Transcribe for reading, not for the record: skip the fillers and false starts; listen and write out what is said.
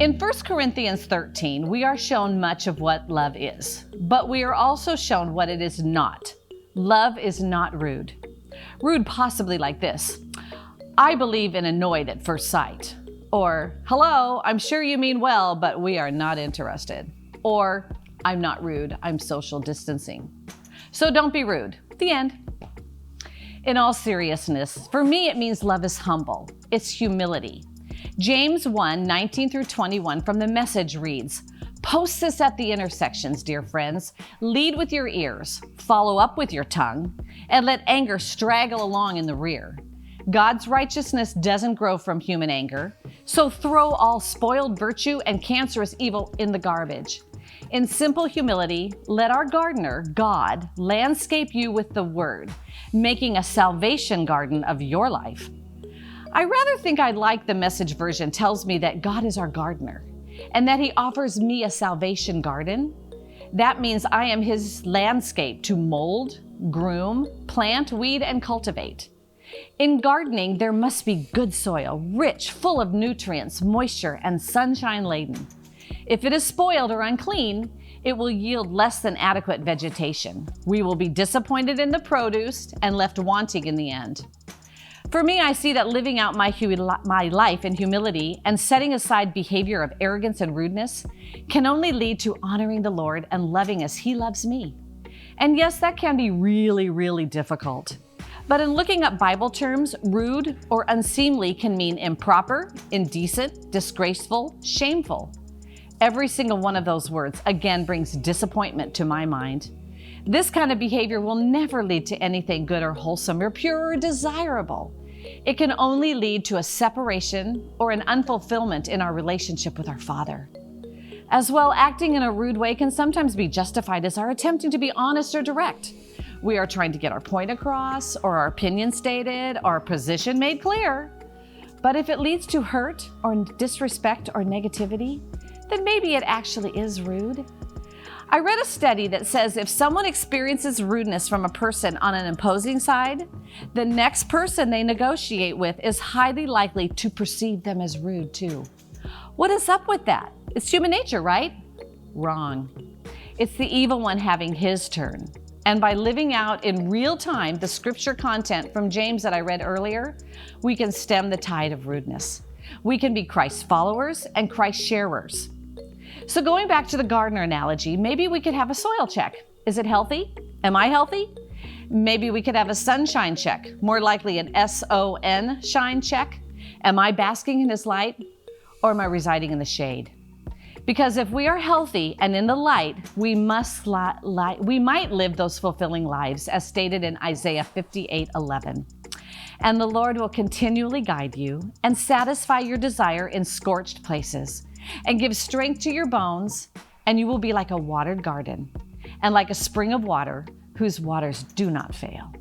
In 1 Corinthians 13, we are shown much of what love is, but we are also shown what it is not. Love is not rude. Rude possibly like this: I believe in annoyed at first sight. Or, hello, I'm sure you mean well, but we are not interested. Or, I'm not rude, I'm social distancing. So don't be rude. The end. In all seriousness, for me it means love is humble. It's humility. James 1:19-21 from the Message reads, "Post this at the intersections, dear friends. Lead with your ears, follow up with your tongue, and let anger straggle along in the rear. God's righteousness doesn't grow from human anger, so throw all spoiled virtue and cancerous evil in the garbage. In simple humility, let our gardener, God, landscape you with the word, making a salvation garden of your life." I rather think I like the Message version tells me that God is our gardener and that he offers me a salvation garden. That means I am his landscape to mold, groom, plant, weed, and cultivate. In gardening, there must be good soil, rich, full of nutrients, moisture, and sunshine laden. If it is spoiled or unclean, it will yield less than adequate vegetation. We will be disappointed in the produce and left wanting in the end. For me, I see that living out my life in humility and setting aside behavior of arrogance and rudeness can only lead to honoring the Lord and loving as he loves me. And yes, that can be really, really difficult. But in looking up Bible terms, rude or unseemly can mean improper, indecent, disgraceful, shameful. Every single one of those words again brings disappointment to my mind. This kind of behavior will never lead to anything good or wholesome or pure or desirable. It can only lead to a separation or an unfulfillment in our relationship with our Father. As well, acting in a rude way can sometimes be justified as our attempting to be honest or direct. We are trying to get our point across, or our opinion stated, or our position made clear. But if it leads to hurt or disrespect or negativity, then maybe it actually is rude. I read a study that says if someone experiences rudeness from a person on an imposing side, the next person they negotiate with is highly likely to perceive them as rude too. What is up with that? It's human nature, right? Wrong. It's the evil one having his turn. And by living out in real time the scripture content from James that I read earlier, we can stem the tide of rudeness. We can be Christ followers and Christ sharers. So going back to the gardener analogy, maybe we could have a soil check. Is it healthy? Am I healthy? Maybe we could have a sunshine check, more likely an S-O-N shine check. Am I basking in his light, or am I residing in the shade? Because if we are healthy and in the light, we might live those fulfilling lives as stated in Isaiah 58:11. And the Lord will continually guide you and satisfy your desire in scorched places, and give strength to your bones, and you will be like a watered garden and like a spring of water whose waters do not fail.